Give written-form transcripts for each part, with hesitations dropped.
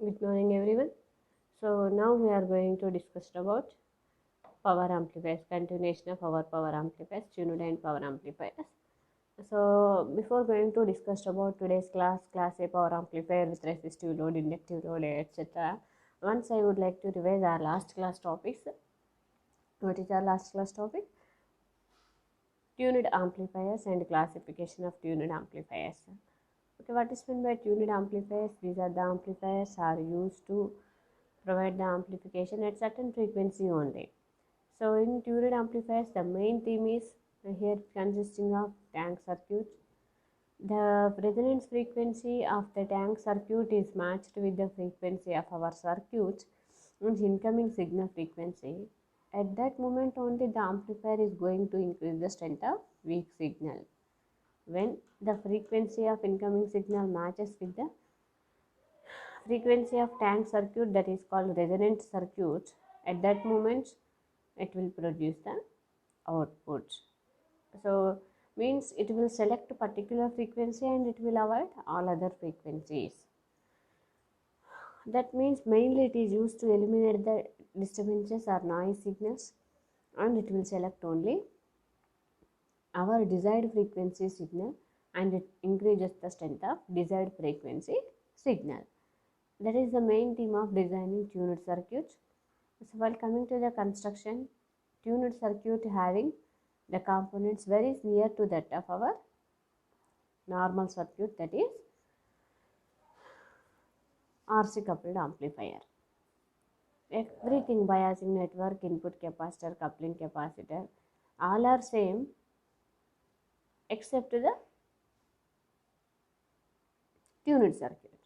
Good morning, everyone. So now we are going to discuss about power amplifiers, continuation of our power amplifiers, tuned and power amplifiers. So before going to discuss about today's class A power amplifier with resistive load, inductive load, etc. Once I would like to revise our last class topics. What is our last class topic? Tuned amplifiers and classification of tuned amplifiers. Okay, what is meant by tuned amplifiers? These are the amplifiers are used to provide the amplification at certain frequency only. So in tuned amplifiers, the main theme is here consisting of tank circuit. The resonance frequency of the tank circuit is matched with the frequency of our circuit and incoming signal frequency. At that moment only the amplifier is going to increase the strength of weak signal. When the frequency of incoming signal matches with the frequency of tank circuit, that is called resonant circuit, at that moment it will produce the output. So means it will select a particular frequency and it will avoid all other frequencies. That means mainly it is used to eliminate the disturbances or noise signals, and it will select only our desired frequency signal, and it increases the strength of desired frequency signal. That is the main theme of designing tuned circuits. So while coming to the construction, tuned circuit having the components very near to that of our normal circuit, that is RC coupled amplifier. Everything, biasing network, input capacitor, coupling capacitor, all are same except the tuned circuit.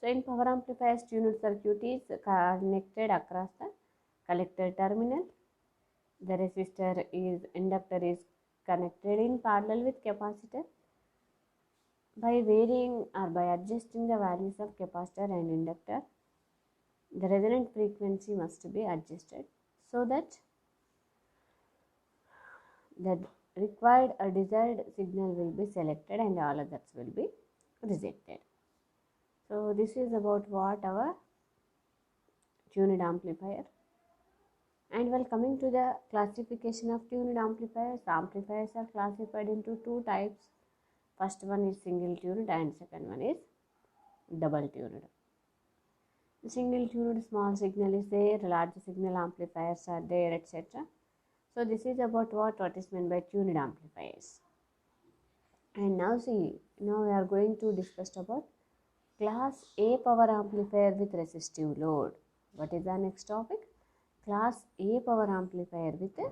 So in power amplifiers, tuned circuit is connected across the collector terminal. The inductor is connected in parallel with capacitor. By varying or by adjusting the values of capacitor and inductor, the resonant frequency must be adjusted so that the required or desired signal will be selected and all others will be rejected. So this is about what our tuned amplifier. And while coming to the classification of tuned amplifiers, amplifiers are classified into two types. First one is single tuned and second one is double tuned. Single tuned small signal is there, large signal amplifiers are there, etc. So this is about what is meant by tuned amplifiers. And now we are going to discuss about class A power amplifier with resistive load. What is the next topic? Class A power amplifier with a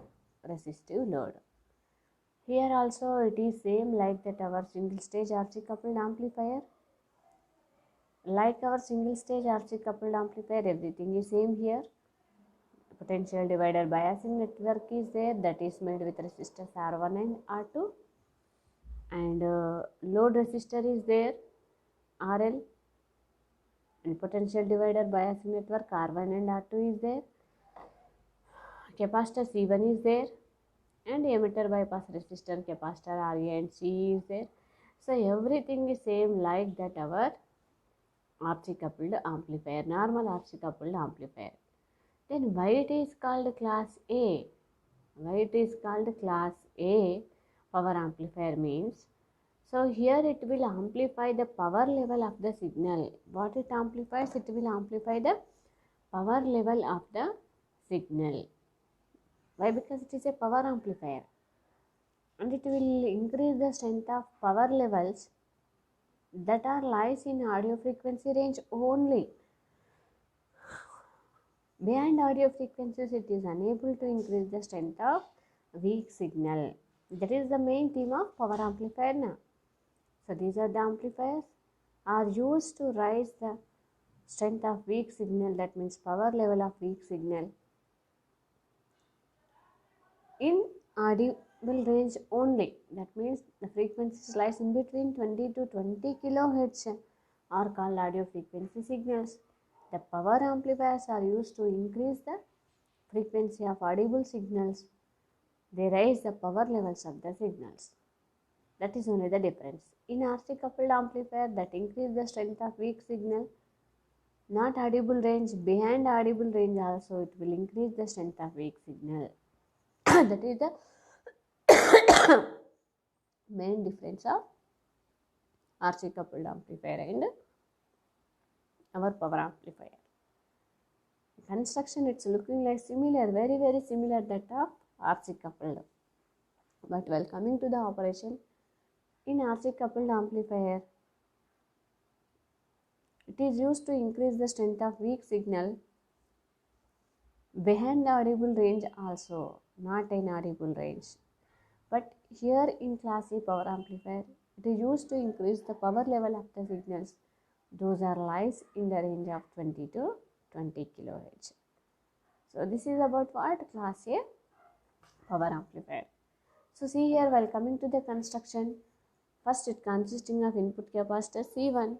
resistive load. Here also it is same like that our single stage RC coupled amplifier. Like our single stage RC coupled amplifier, everything is same here. Potential divider biasing network is there, that is made with resistors R1 and R2, and load resistor is there, RL, and potential divider biasing network R1 and R2 is there, capacitor C1 is there, and emitter bypass resistor capacitor RA and C is there. So everything is same like that our RC coupled amplifier, normal RC coupled amplifier. Then why it is called class A? Why it is called class A power amplifier means, so here it will amplify the power level of the signal. What it amplifies? It will amplify the power level of the signal. Why? Because it is a power amplifier, and it will increase the strength of power levels that are lies in audio frequency range only. Beyond audio frequencies, it is unable to increase the strength of weak signal. That is the main theme of power amplifier now. So these are the amplifiers are used to raise the strength of weak signal, that means power level of weak signal, in audible range only. That means the frequencies lies in between 20 to 20 kilohertz are called audio frequency signals. The power amplifiers are used to increase the frequency of audible signals. They raise the power levels of the signals. That is only the difference. In RC coupled amplifier, that increase the strength of weak signal Not audible range, behind audible range also it will increase the strength of weak signal. That is the main difference of RC coupled amplifier and our power amplifier. Construction, it's looking like similar, very very similar that of RC coupled. But while coming to the operation, in RC coupled amplifier, it is used to increase the strength of weak signal behind the audible range also, not in audible range. But here in Class C power amplifier, it is used to increase the power level of the signals. Those are lies in the range of 20 to 20 kHz. So this is about what? Class A power amplifier. So see here, while coming to the construction, first it consisting of input capacitor C1.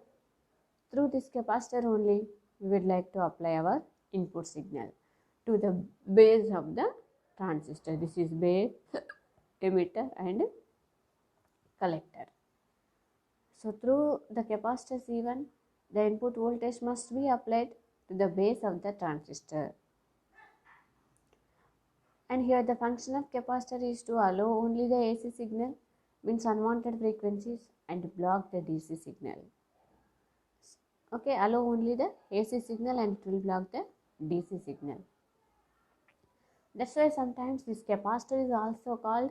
Through this capacitor only, we would like to apply our input signal to the base of the transistor. This is base, emitter and collector. So through the capacitor C1, the input voltage must be applied to the base of the transistor. And here the function of capacitor is to allow only the AC signal, means unwanted frequencies, and block the DC signal. Okay, allow only the AC signal and it will block the DC signal. That's why sometimes this capacitor is also called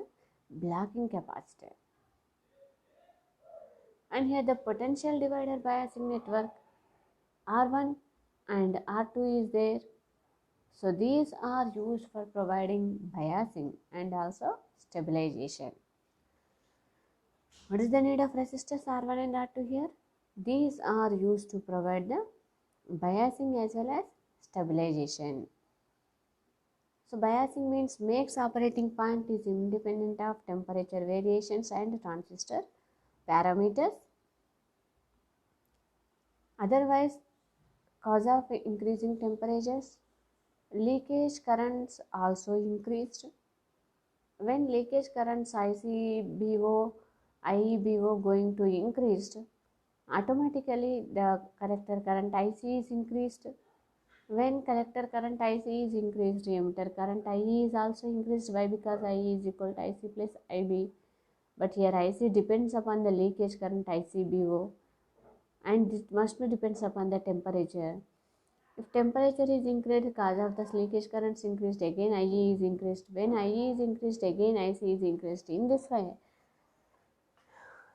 blocking capacitor. And here the potential divider biasing network R1 and R2 is there. So these are used for providing biasing and also stabilization. What is the need of resistors R1 and R2 here? These are used to provide the biasing as well as stabilization. So biasing means makes operating point is independent of temperature variations and transistor parameters. Otherwise, cause of increasing temperatures, leakage currents also increased. When leakage currents ICBO, IEBO going to increased, automatically the collector current IC is increased. When collector current IC is increased, emitter current IE is also increased. Why? Because IE is equal to IC plus IB. But here IC depends upon the leakage current ICBO, and it must be depends upon the temperature. If temperature is increased, cause of the leakage currents increased, again IE is increased. When IE is increased, again IC is increased. In this way,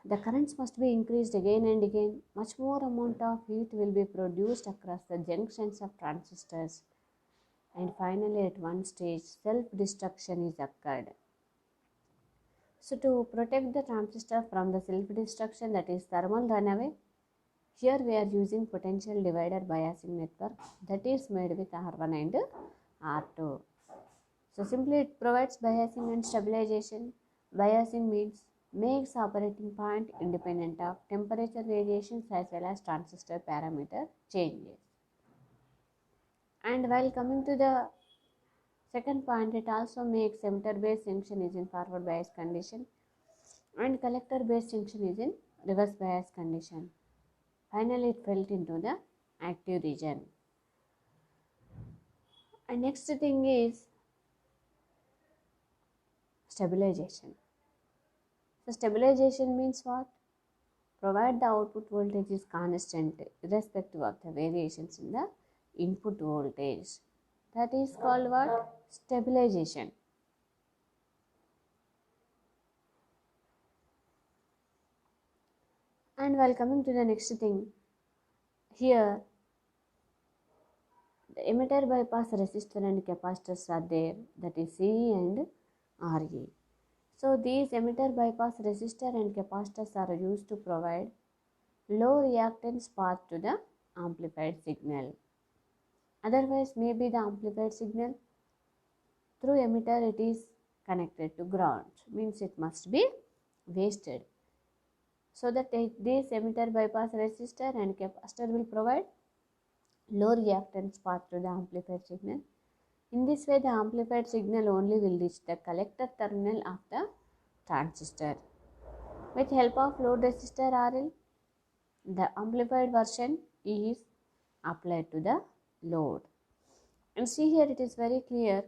the currents must be increased again and again. Much more amount of heat will be produced across the junctions of transistors. And finally, at one stage, self-destruction is occurred. So to protect the transistor from the self-destruction, that is thermal runaway, here we are using potential divider biasing network that is made with R1 and R2. So simply it provides biasing and stabilization. Biasing means makes operating point independent of temperature variations as well as transistor parameter changes. And while coming to the second point, it also makes emitter base junction is in forward bias condition and collector base junction is in reverse bias condition. Finally, it fell into the active region. And next thing is stabilization. So stabilization means what? Provide the output voltage is constant irrespective of the variations in the input voltage. That is called what? Stabilization. And while coming to the next thing, here the emitter bypass resistor and capacitors are there, that is CE and RE. So these emitter bypass resistor and capacitors are used to provide low reactance path to the amplified signal. Otherwise, maybe the amplified signal through emitter it is connected to ground, means it must be wasted. So that this emitter bypass resistor and capacitor will provide low reactance path to the amplified signal. In this way, the amplified signal only will reach the collector terminal of the transistor. With help of load resistor RL, the amplified version is applied to the load. And see here, it is very clear.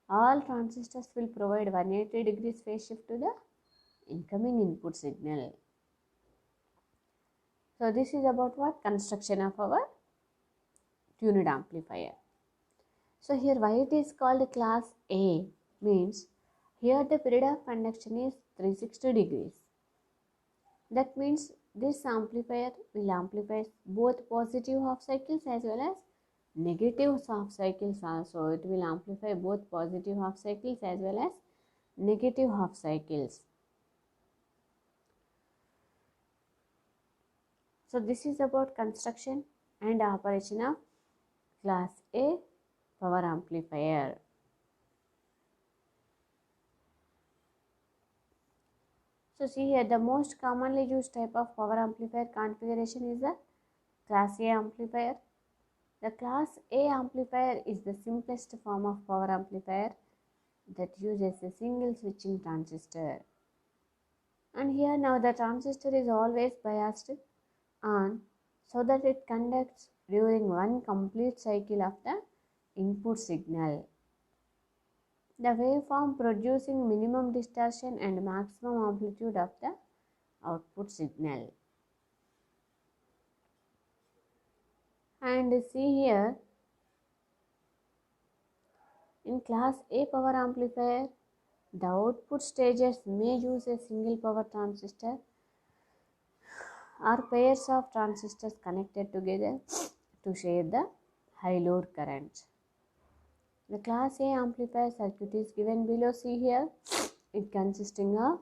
All transistors will provide 180 degrees phase shift to the incoming input signal. So this is about what? Construction of our tuned amplifier. So here why it is called class A means here the period of conduction is 360 degrees. That means this amplifier will amplify both positive half cycles as well as negative half cycles also. It will amplify both positive half cycles as well as negative half cycles. So this is about construction and operation of class A power amplifier. So see here, the most commonly used type of power amplifier configuration is the class A amplifier. The class A amplifier is the simplest form of power amplifier that uses a single switching transistor. And here now the transistor is always biased on so that it conducts during one complete cycle of the input signal. The waveform producing minimum distortion and maximum amplitude of the output signal. And see here, in class A power amplifier, the output stages may use a single power transistor or pairs of transistors connected together to share the high load current. The class A amplifier circuit is given below. See here, it consisting of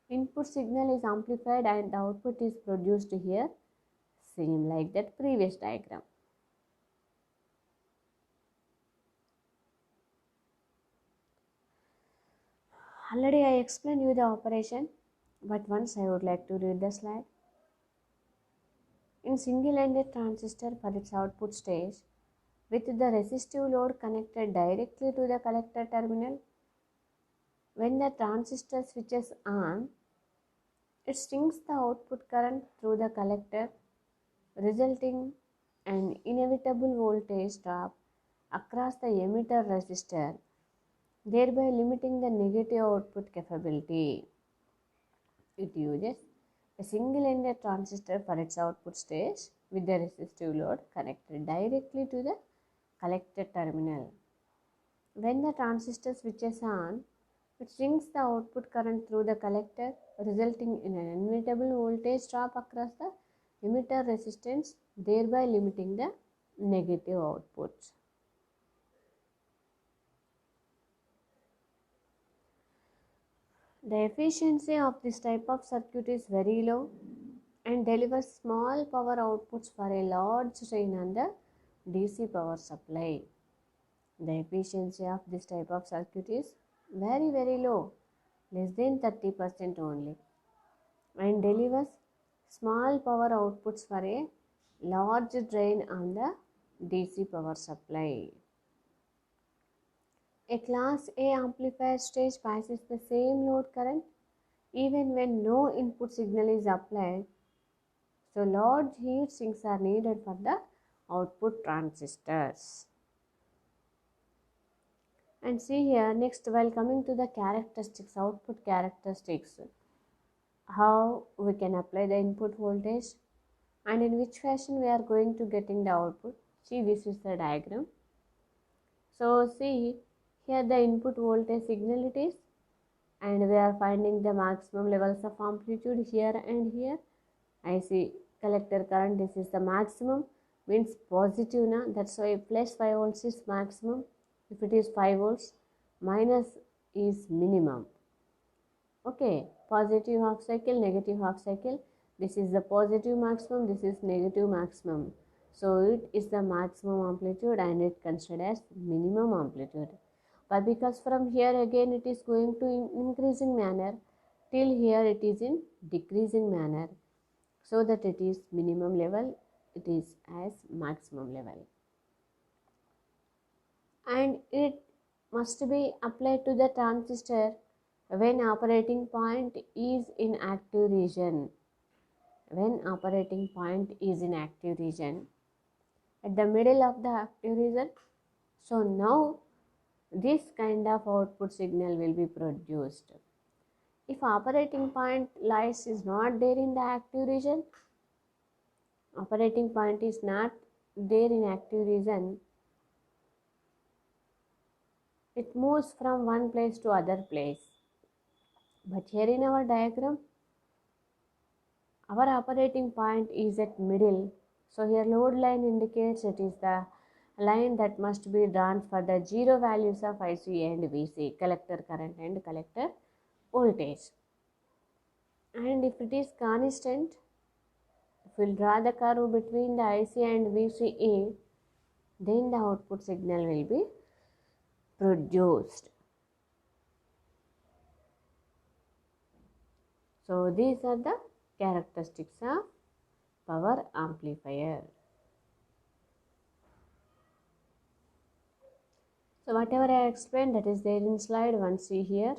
input signal is amplified and the output is produced here, same like that previous diagram. Already I explained you the operation, but once I would like to read the slide. In single-ended transistor for its output stage, with the resistive load connected directly to the collector terminal, when the transistor switches on, it swings the output current through the collector, resulting an inevitable voltage drop across the emitter resistor, thereby limiting the negative output capability. It uses a single-ended transistor for its output stage with the resistive load connected directly to the collector terminal. When the transistor switches on, it swings the output current through the collector, resulting in an inevitable voltage drop across the emitter resistance, thereby limiting the negative outputs. The efficiency of this type of circuit is very low and delivers small power outputs for a large strain on the DC power supply. The efficiency of this type of circuit is very low, less than 30% only, and delivers small power outputs for a large drain on the DC power supply. A class A amplifier stage passes the same load current even when no input signal is applied. So large heat sinks are needed for the output transistors. And see here, next while coming to the characteristics, output characteristics, how we can apply the input voltage and in which fashion we are going to getting the output. See, this is the diagram. So see here the input voltage signal it is, and we are finding the maximum levels of amplitude here and here. I see collector current, this is the maximum, means positive na, that's why plus 5 volts is maximum. If it is 5 volts, minus is minimum. Okay, positive half cycle, negative half cycle. This is the positive maximum, this is negative maximum. So it is the maximum amplitude and it considered as minimum amplitude. But because from here again it is going to increasing manner, till here it is in decreasing manner. So that it is minimum level, it is as maximum level. And it must be applied to the transistor when operating point is in active region. when operating point is in active region, at the middle of the active region. So now this kind of output signal will be produced. If operating point lies is not there in the active region, operating point is not there in active region, it moves from one place to other place. But here in our diagram, our operating point is at middle. So here load line indicates it is the line that must be drawn for the zero values of IC and VC, collector current and collector voltage. And if it is constant, if we draw the curve between the IC and VCA, then the output signal will be produced. So these are the characteristics of power amplifier. So whatever I explained, that is there in slide 1. See here.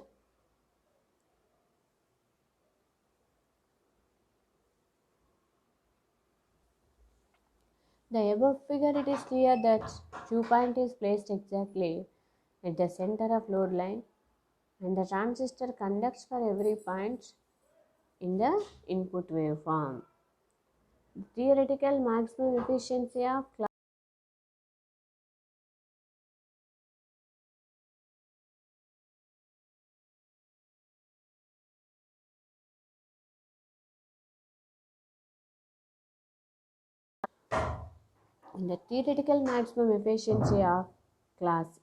The above figure, it is clear that Q point is placed exactly at the center of load line, and the transistor conducts for every point in the input waveform. The theoretical maximum efficiency of class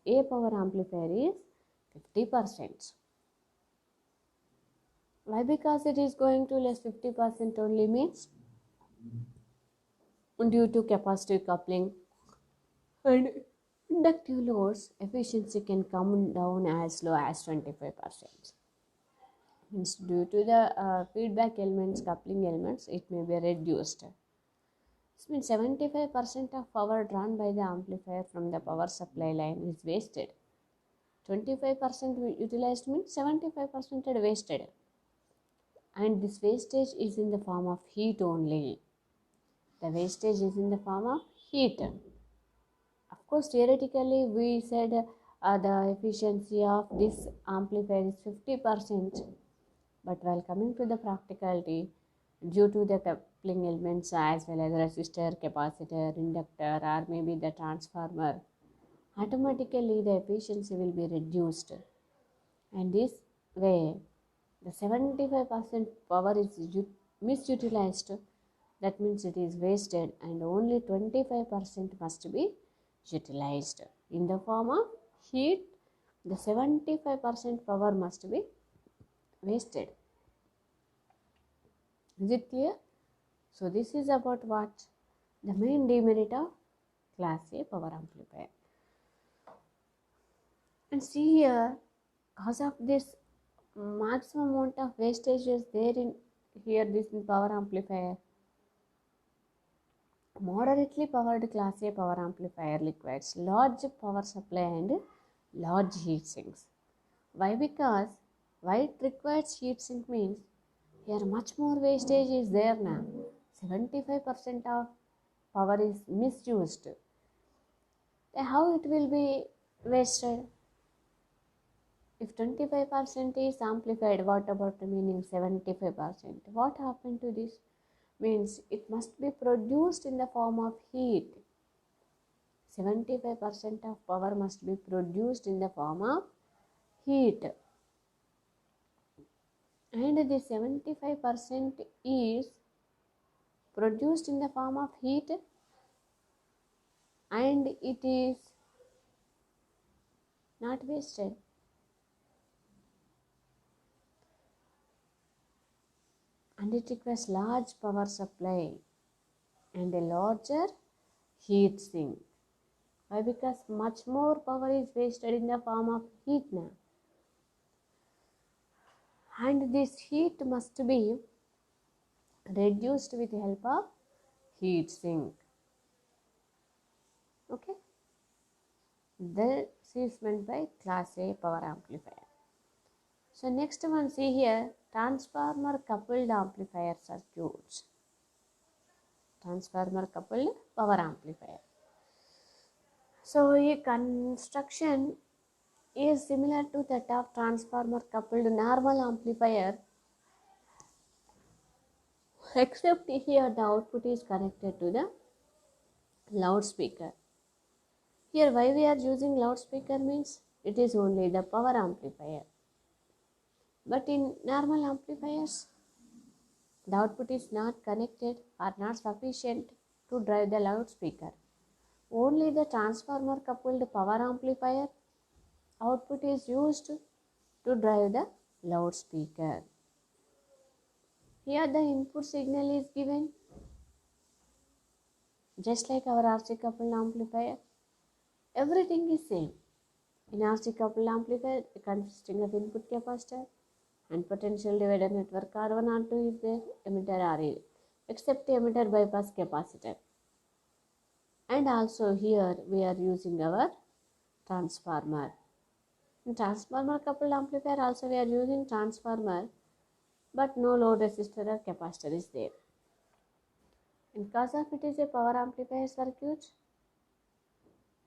A power amplifier is 50%. Why? Because it is going to less 50% only means due to capacitive coupling and inductive loads, efficiency can come down as low as 25%. Means due to the feedback elements, coupling elements, it may be reduced. This means 75% of power drawn by the amplifier from the power supply line is wasted. 25% utilized means 75% wasted. And this wastage is in the form of heat only. The wastage is in the form of heat. Of course, theoretically, we said the efficiency of this amplifier is 50%. But while coming to the practicality, due to the coupling elements as well as resistor, capacitor, inductor, or maybe the transformer, automatically the efficiency will be reduced. And this way, the 75% power is misutilized. That means it is wasted, and only 25% must be utilized. In the form of heat, the 75% power must be wasted. Is it clear? So this is about what? The main demerit of class A power amplifier. And see here, because of this maximum amount of wastage is there in here, this power amplifier, moderately powered class A power amplifier requires large power supply and large heat sinks. Why? Because why it requires heat sink means here much more wastage is there now. 75% of power is misused. Then how it will be wasted? If 25% is amplified, what about the remaining 75%? What happened to this? Means it must be produced in the form of heat. 75% of power must be produced in the form of heat. And the 75% is produced in the form of heat, and it is not wasted. And it requires large power supply and a larger heat sink. Why? Because much more power is wasted in the form of heat now. And this heat must be reduced with the help of heat sink. Okay? This is meant by class A power amplifier. So next one, see here, transformer coupled amplifier circuits. transformer coupled power amplifier. So a construction is similar to that of transformer coupled normal amplifier, except here the output is connected to the loudspeaker. Here why we are using loudspeaker means it is only the power amplifier. But in normal amplifiers, the output is not connected or not sufficient to drive the loudspeaker. Only the transformer coupled power amplifier output is used to drive the loudspeaker. Here the input signal is given just like our RC coupled amplifier. Everything is same. In RC coupled amplifier consisting of input capacitor and potential divider network R1 R2 is there, emitter RE, except the emitter bypass capacitor. And also here we are using our transformer. In transformer coupled amplifier also we are using transformer, but no load resistor or capacitor is there. And because of it is a power amplifier circuit,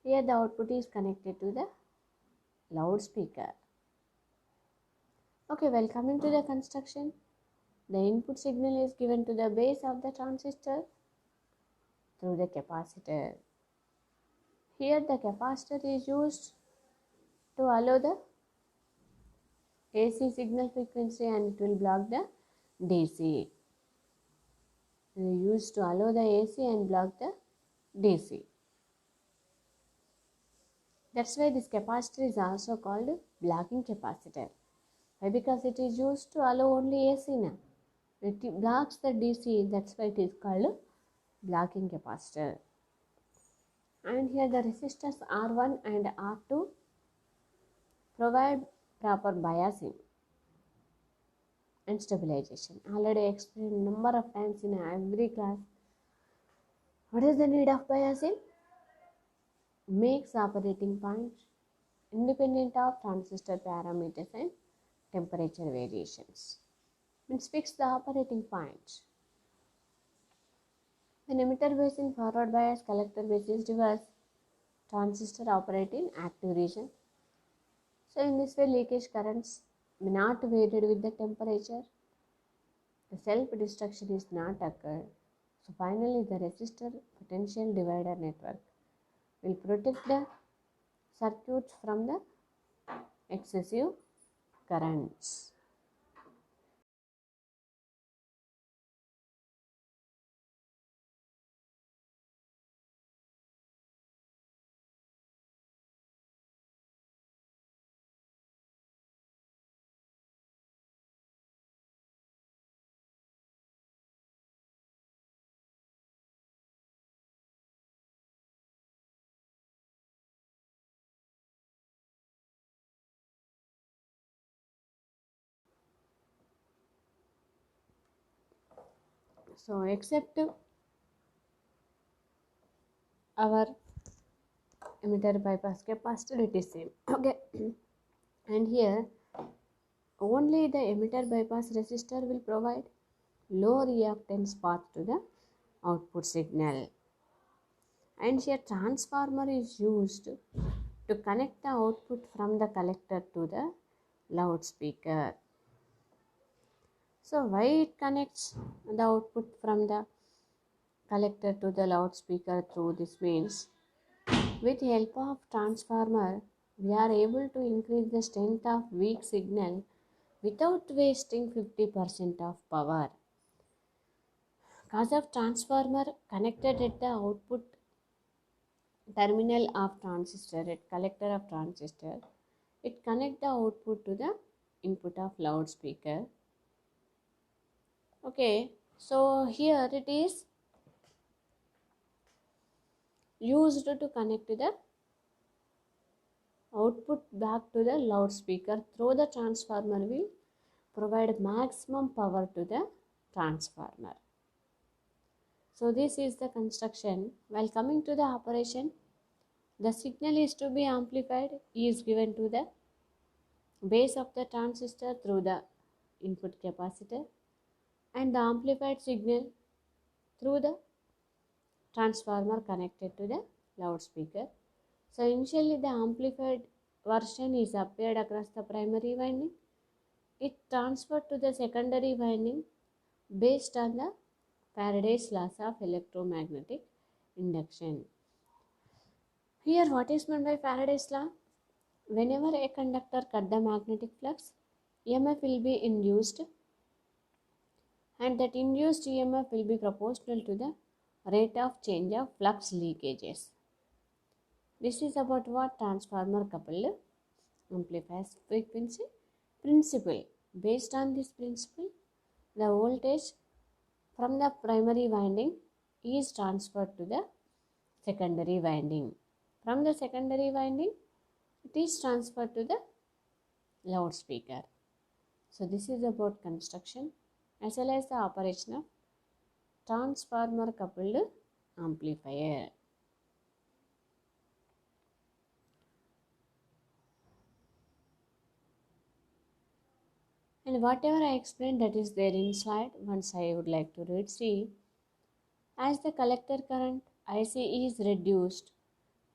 here the output is connected to the loudspeaker. Okay, well, coming to the construction, the input signal is given to the base of the transistor through the capacitor. Here the capacitor is used to allow the AC signal frequency and it will block the DC. Used to allow the AC and block the DC. That's why this capacitor is also called blocking capacitor. Why? Because it is used to allow only AC now. It blocks the DC, that's why it is called blocking capacitor. And here the resistors R1 and R2 provide proper biasing and stabilization. Already explained number of times in every class. What is the need of biasing? Makes operating point independent of transistor parameters and temperature variations. Means fix the operating point. When emitter base in forward bias, collector base is reverse, transistor operate in active region. So in this way leakage currents may not varied with the temperature. The self-destruction is not occurred. So finally the resistor potential divider network will protect the circuit from the excessive currents. So except our emitter bypass capacitor, it is same. Okay. And here only the emitter bypass resistor will provide low reactance path to the output signal. And here transformer is used to connect the output from the collector to the loudspeaker. So why it connects the output from the collector to the loudspeaker through this means, with the help of transformer, we are able to increase the strength of weak signal without wasting 50% of power. Because of transformer connected at the output terminal of transistor, at collector of transistor, it connect the output to the input of loudspeaker. Okay, so here it is used to connect the output back to the loudspeaker through the transformer will provide maximum power to the transformer. So this is the construction. While coming to the operation, the signal is to be amplified is given to the base of the transistor through the input capacitor, and the amplified signal through the transformer connected to the loudspeaker. So initially the amplified version is applied across the primary winding. It transferred to the secondary winding based on the Faraday's laws of electromagnetic induction. Here what is meant by Faraday's law? Whenever a conductor cut the magnetic flux, EMF will be induced, and that induced EMF will be proportional to the rate of change of flux leakages. This is about what? Transformer coupled amplifiers frequency principle. Based on this principle, the voltage from the primary winding is transferred to the secondary winding. From the secondary winding, it is transferred to the loudspeaker. So this is about construction as well as the operation of transformer coupled amplifier. And whatever I explained, that is there in slide. Once I would like to read. See, as the collector current IC is reduced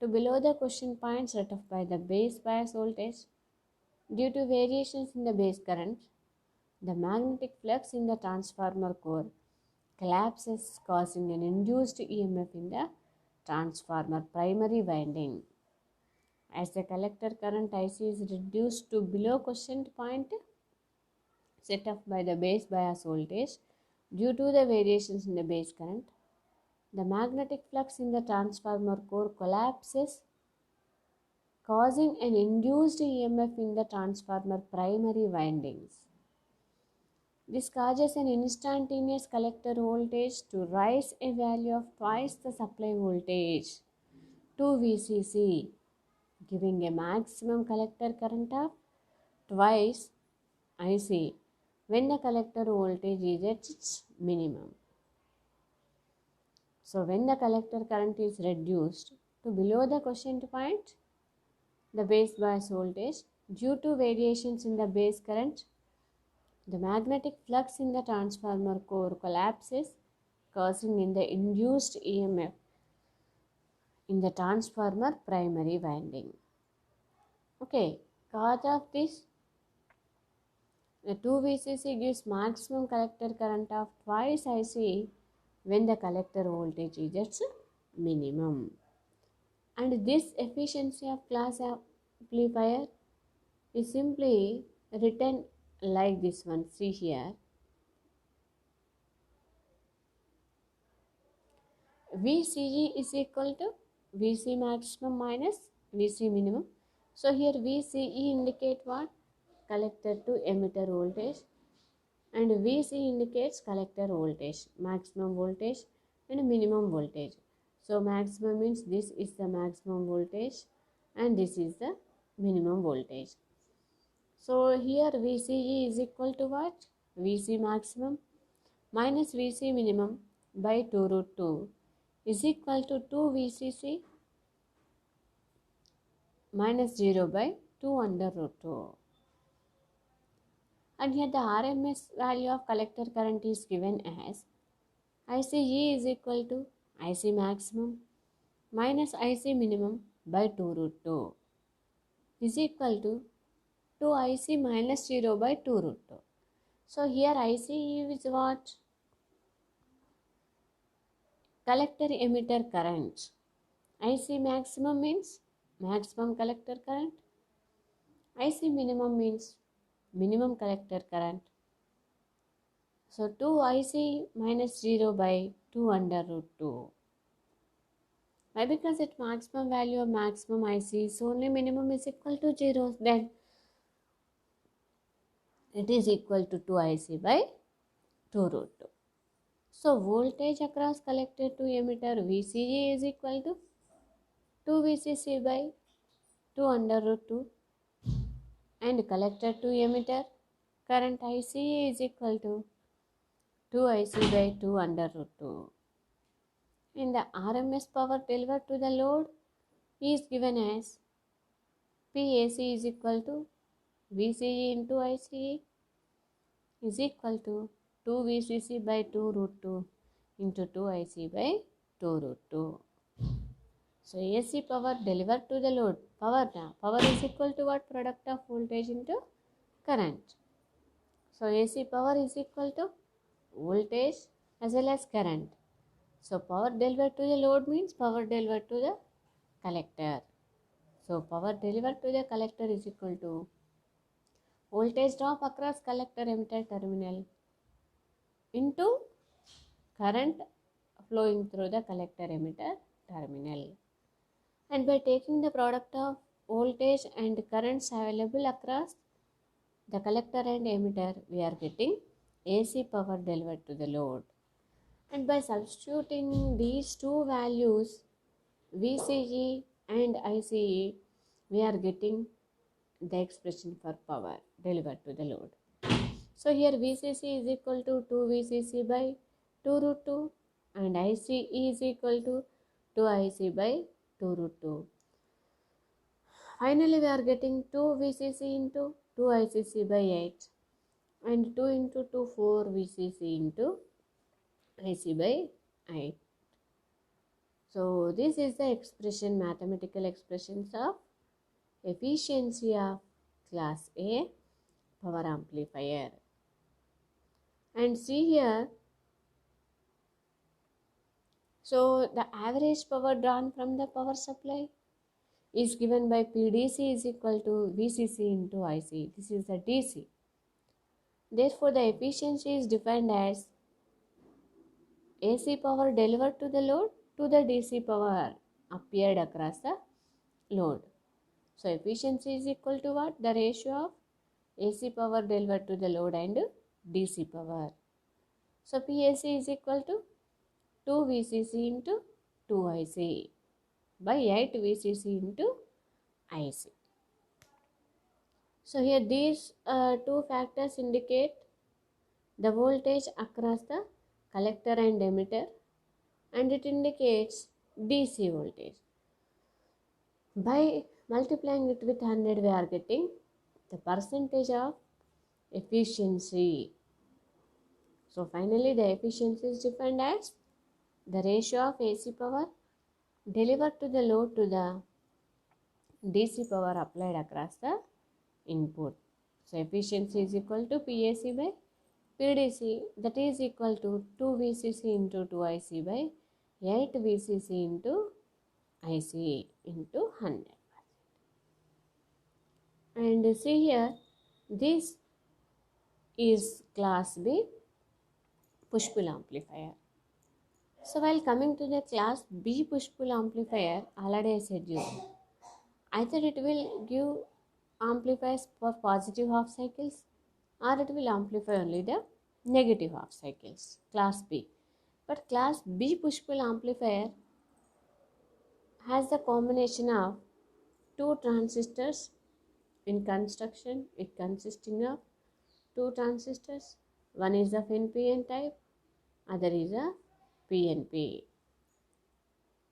to below the question point set off by the base bias voltage due to variations in the base current, the magnetic flux in the transformer core collapses, causing an induced EMF in the transformer primary winding. As the collector current IC is reduced to below quotient point set off by the base bias voltage due to the variations in the base current, the magnetic flux in the transformer core collapses, causing an induced EMF in the transformer primary windings. This causes an instantaneous collector voltage to rise a value of twice the supply voltage, 2 VCC, giving a maximum collector current of twice IC when the collector voltage is at its minimum. So when the collector current is reduced to below the quotient point, the base bias voltage, due to variations in the base current, the magnetic flux in the transformer core collapses, causing in the induced EMF in the transformer primary winding. Okay, cause of this, the 2 VCC gives maximum collector current of twice IC when the collector voltage is its minimum. And this efficiency of class amplifier is simply written like this one. See here. VCE is equal to VC maximum minus VC minimum. So here VCE indicate what? Collector to emitter voltage, and VC indicates collector voltage, maximum voltage and minimum voltage. So maximum means this is the maximum voltage and this is the minimum voltage. So here VCE is equal to what? VC maximum minus VC minimum by 2 root 2 is equal to 2 VCC minus 0 by 2 under root 2. And here the RMS value of collector current is given as ICE is equal to IC maximum minus IC minimum by 2 root 2 is equal to 2 IC minus 0 by 2 root 2. So here ICE is what? Collector emitter current. IC maximum means maximum collector current. IC minimum means minimum collector current. So 2 IC minus 0 by 2 under root 2. Why? Because its maximum value of maximum IC is only minimum is equal to 0. Then it is equal to 2 IC by 2 root 2. So voltage across collector to emitter VCE is equal to 2 VCC by 2 under root 2, and collector to emitter current ICE is equal to 2 IC by 2 under root 2. And the RMS power delivered to the load is given as PAC is equal to VCE into ICE is equal to 2 VCC by 2 root 2 into 2 IC by 2 root 2. So AC power delivered to the load, power now. Power is equal to what? Product of voltage into current. So AC power is equal to voltage as well as current. So power delivered to the load means power delivered to the collector. So power delivered to the collector is equal to voltage drop across collector emitter terminal into current flowing through the collector emitter terminal. And by taking the product of voltage and currents available across the collector and emitter, we are getting AC power delivered to the load. And by substituting these two values, VCE and ICE, we are getting the expression for power delivered to the load. So here VCC is equal to 2 VCC by 2 root 2 and ICE is equal to 2 IC by 2 root 2. Finally, we are getting 2 VCC into 2 ICC by 8 and 2 into 2 4 VCC into IC by 8. So this is the expression, mathematical expressions of efficiency of class A power amplifier. And see here, so the average power drawn from the power supply is given by PDC is equal to VCC into IC. This is the DC. Therefore, the efficiency is defined as AC power delivered to the load to the DC power appeared across the load. So, efficiency is equal to what? The ratio of AC power delivered to the load and DC power. So, PAC is equal to 2 VCC into 2 IC by 8 VCC into IC. So, here these two factors indicate the voltage across the collector and emitter, and it indicates DC voltage. By multiplying it with 100, we are getting the percentage of efficiency. So finally, the efficiency is defined as the ratio of AC power delivered to the load to the DC power applied across the input. So efficiency is equal to PAC by PDC, that is equal to 2 VCC into 2 IC by 8 VCC into IC into 100. And see here, this is class B push-pull amplifier. So while coming to the class B push-pull amplifier, already I said you, either it will give amplifiers for positive half cycles or it will amplify only the negative half cycles, class B. But class B push-pull amplifier has the combination of two transistors in construction. It consisting of two transistors. One is of NPN type, other is of PNP.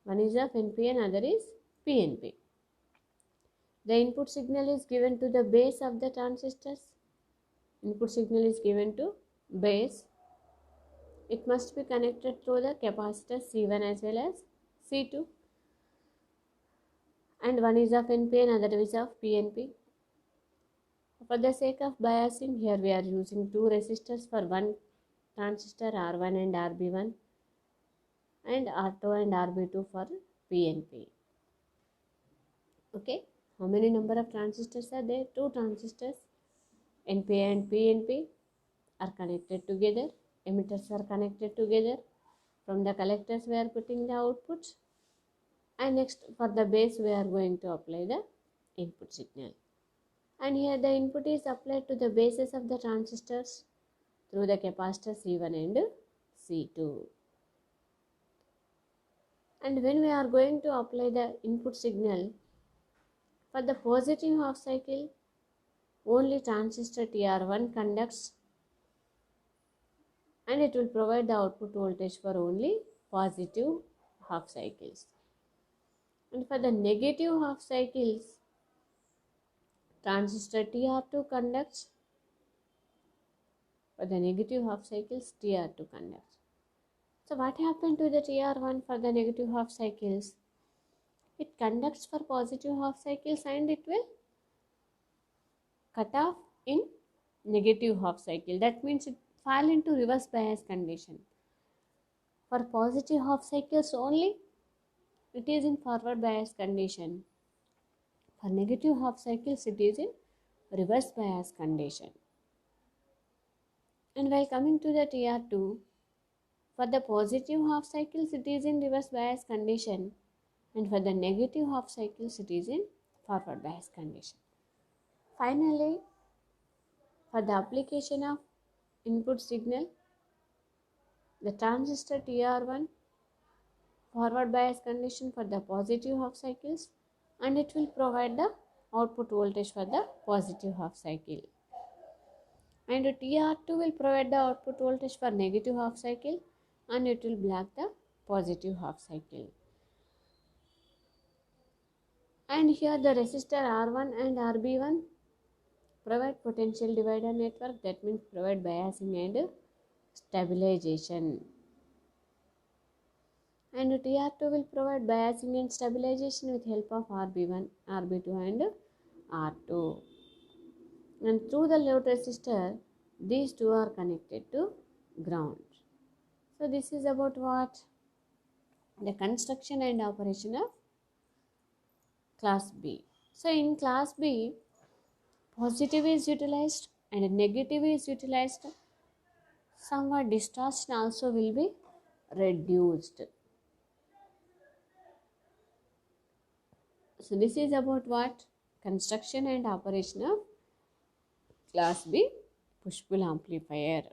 One is of NPN, other is PNP. The input signal is given to the base of the transistors. Input signal is given to base. It must be connected through the capacitor C1 as well as C2. And one is of NPN, other is of PNP. For the sake of biasing, here we are using two resistors for one transistor R1 and RB1 and R2 and RB2 for PNP. Okay, how many number of transistors are there? Two transistors, NPN and PNP are connected together. Emitters are connected together. From the collectors we are putting the outputs, and next for the base we are going to apply the input signal. And here the input is applied to the bases of the transistors through the capacitor C1 and C2. And when we are going to apply the input signal, for the positive half cycle, only transistor TR1 conducts and it will provide the output voltage for only positive half cycles. And for the negative half cycles, transistor TR2 conducts. For the negative half cycles, TR2 conducts. So what happened to the TR1 for the negative half cycles? It conducts for positive half cycles and it will cut off in negative half cycle. That means it fall into reverse bias condition. For positive half cycles only, it is in forward bias condition. For negative half cycles, it is in reverse bias condition. And while coming to the TR2, for the positive half cycles, it is in reverse bias condition. And for the negative half cycles, it is in forward bias condition. Finally, for the application of input signal, the transistor TR1 forward bias condition for the positive half cycles, and it will provide the output voltage for the positive half cycle. And TR2 will provide the output voltage for negative half cycle, and it will block the positive half cycle. And here the resistor R1 and RB1 provide potential divider network, that means provide biasing and stabilization. And TR2 will provide biasing and stabilization with help of RB1, RB2 and R2. And through the load resistor, these two are connected to ground. So this is about what? The construction and operation of class B. So in class B, positive is utilized and negative is utilized. Somewhat distortion also will be reduced. So this is about what? Construction and operation of class B push-pull amplifier.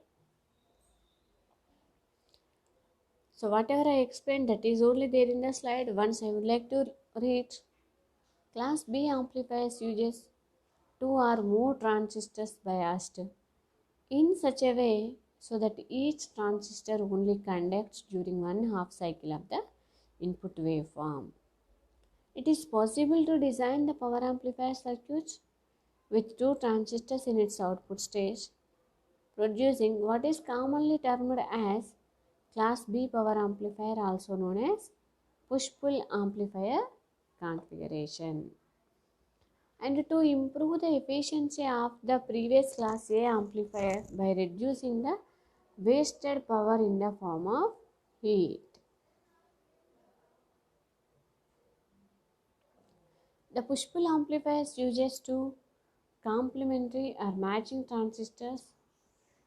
So whatever I explained, that is only there in the slide. Once I would like to read. Class B amplifiers uses 2 or more transistors biased in such a way so that each transistor only conducts during one half cycle of the input waveform. It is possible to design the power amplifier circuits with 2 transistors in its output stage, producing what is commonly termed as Class B power amplifier, also known as push-pull amplifier configuration. And to improve the efficiency of the previous Class A amplifier by reducing the wasted power in the form of heat. The push-pull amplifiers uses 2 complementary or matching transistors,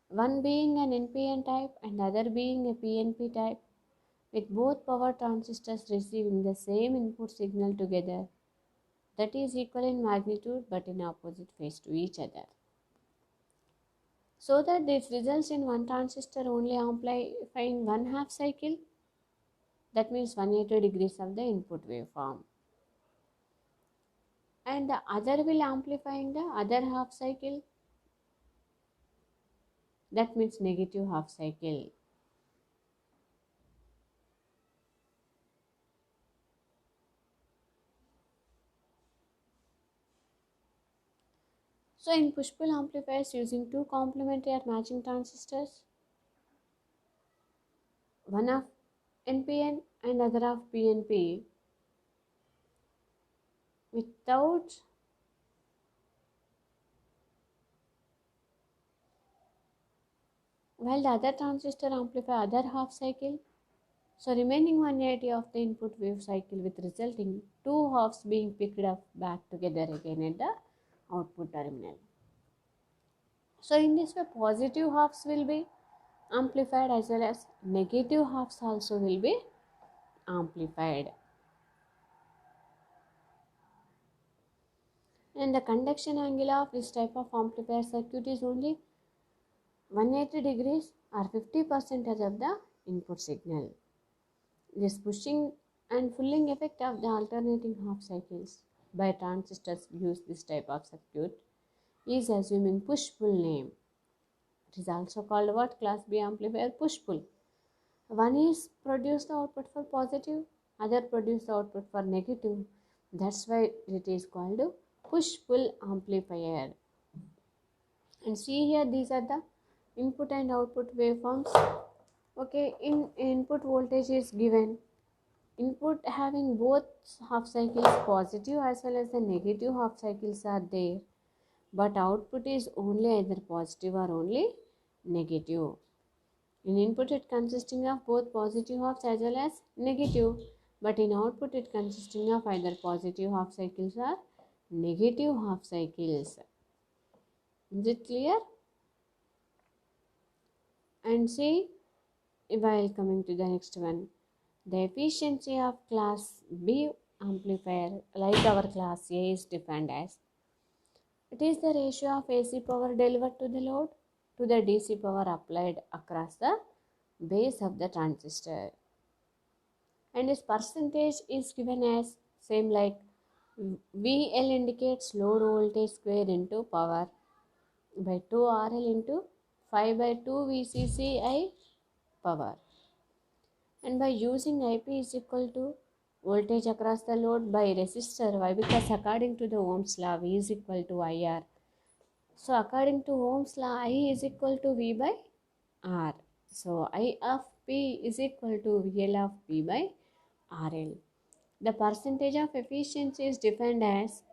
one being an NPN type and other being a PNP type, with both power transistors receiving the same input signal together, that is equal in magnitude but in opposite phase to each other. So that this results in one transistor only amplifying one half cycle, that means 180 degrees of the input waveform, and the other will amplifying the other half cycle, that means negative half cycle. So in push-pull amplifiers using 2 complementary or matching transistors, one of NPN and other of PNP, without while the other transistor amplify other half cycle, so remaining 180 of the input wave cycle, with resulting 2 halves being picked up back together again at the output terminal. So in this way, positive halves will be amplified as well as negative halves also will be amplified. And the conduction angle of this type of amplifier circuit is only 180 degrees or 50% of the input signal. This pushing and pulling effect of the alternating half cycles by transistors use this type of circuit is assuming push-pull name. It is also called what? Class B amplifier push-pull. One is produce the output for positive, other produce the output for negative. That's why it is called push-pull amplifier. And see here, these are the input and output waveforms Okay, in input voltage is given. Input having both half cycles positive as well as the negative half cycles are there, but output is only either positive or only negative. In input it consisting of both positive halves as well as negative, but in output it consisting of either positive half cycles or negative half cycles. Is it clear? And see, while coming to the next one, the efficiency of class B amplifier like our class A is defined as, it is the ratio of AC power delivered to the load to the DC power applied across the base of the transistor. And its percentage is given as same like VL indicates load voltage square into power by 2 RL into 5 by 2 VCCI power. And by using IP is equal to voltage across the load by resistor. Why? Because according to the Ohm's law, V is equal to IR. So according to Ohm's law, I is equal to V by R. So I of P is equal to VL of P by RL. The percentage of efficiency is defined as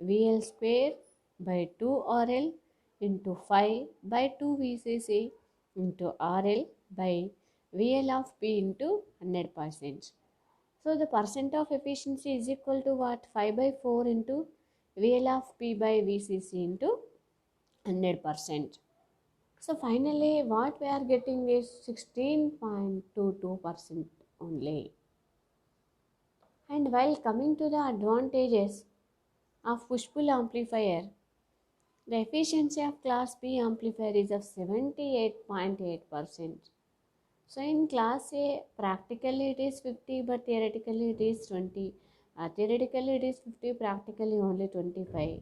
VL square by 2 RL into 5 by 2 VCC into RL by VL of P into 100%. So the percent of efficiency is equal to what? 5 by 4 into VL of P by VCC into 100%. So finally what we are getting is 16.22% only. And while coming to the advantages of push-pull amplifier, the efficiency of class B amplifier is of 78.8%. So in class A, practically it is 50, but theoretically it is 20. Theoretically it is 50, practically only 25.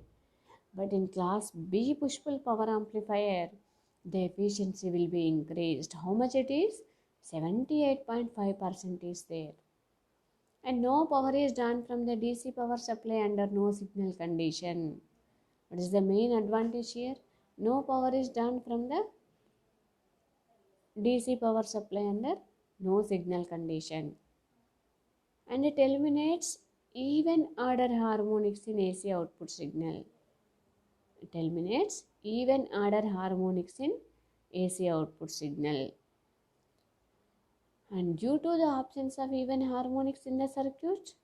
But in class B push-pull power amplifier, the efficiency will be increased. How much it is? 78.5% is there. And no power is drawn from the DC power supply under no signal condition. What is the main advantage here? No power is drawn from the DC power supply under no signal condition. And it eliminates even order harmonics in AC output signal. It eliminates even order harmonics in AC output signal. And due to the absence of even harmonics in the circuit,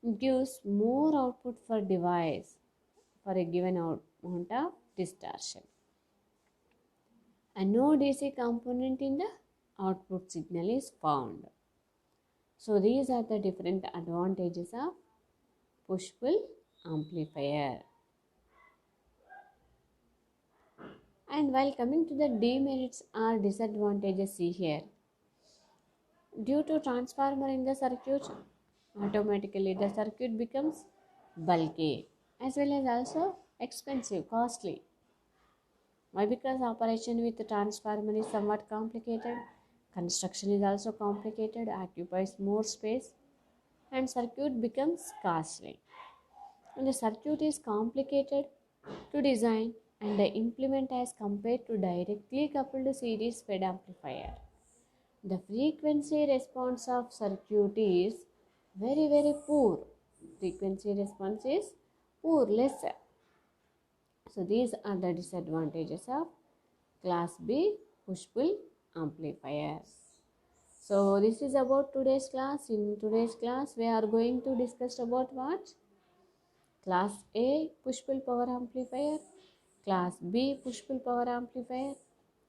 it gives more output for device for a given amount of distortion. And no DC component in the output signal is found. So these are the different advantages of push-pull amplifier. And while coming to the demerits or disadvantages, see here. Due to transformer in the circuit, automatically the circuit becomes bulky as well as also expensive, costly. Why? Because operation with the transformer is somewhat complicated, construction is also complicated, occupies more space, and circuit becomes costly. And the circuit is complicated to design and implement as compared to directly coupled series fed amplifier. The frequency response of circuit is very poor. Frequency response is poor, lesser. So these are the disadvantages of class B push-pull amplifier. So this is about today's class. In today's class we are going to discuss about what? Class A push-pull power amplifier, class B push-pull power amplifier,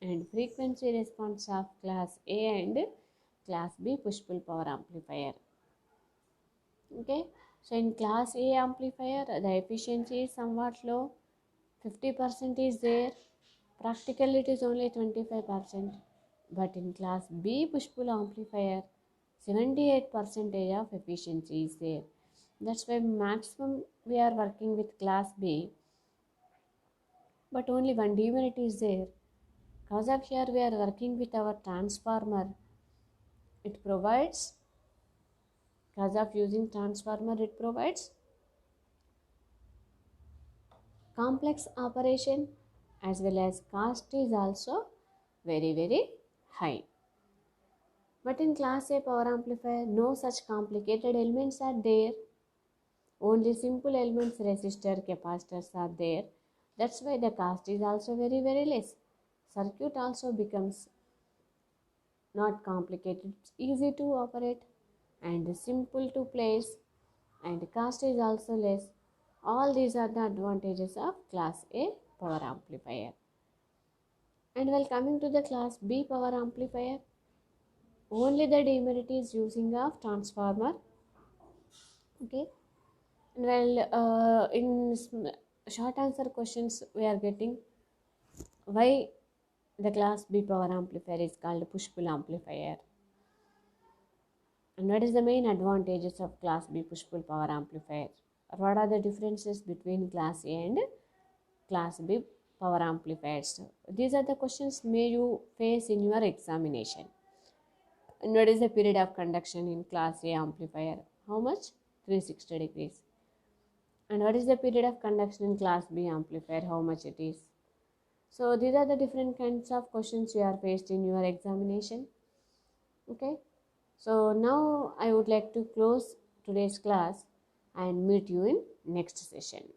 and frequency response of class A and class B push-pull power amplifier. Okay, so in class A amplifier the efficiency is somewhat low, 50% is there, practically it is only 25%, but in class B push-pull amplifier 78% of efficiency is there. That's why maximum we are working with class B, but only one demerit is there. Because of here we are working with our transformer, it provides, because of using transformer it provides complex operation as well as cost is also very high. But in class A power amplifier, no such complicated elements are there. Only simple elements, resistor, capacitors are there. That's why the cost is also very, very less. Circuit also becomes not complicated, it's easy to operate and simple to place, and cost is also less. All these are the advantages of class A power amplifier. And while coming to the class B power amplifier, only the demerit is using of transformer. Okay. And while in short answer questions we are getting why the class B power amplifier is called push-pull amplifier, and what is the main advantages of class B push-pull power amplifier, or what are the differences between class A and class B power amplifiers. These are the questions may you face in your examination. And what is the period of conduction in class A amplifier? How much? 360 degrees. And what is the period of conduction in class B amplifier? How much it is? So these are the different kinds of questions you are faced in your examination. Okay. So now I would like to close today's class and meet you in next session.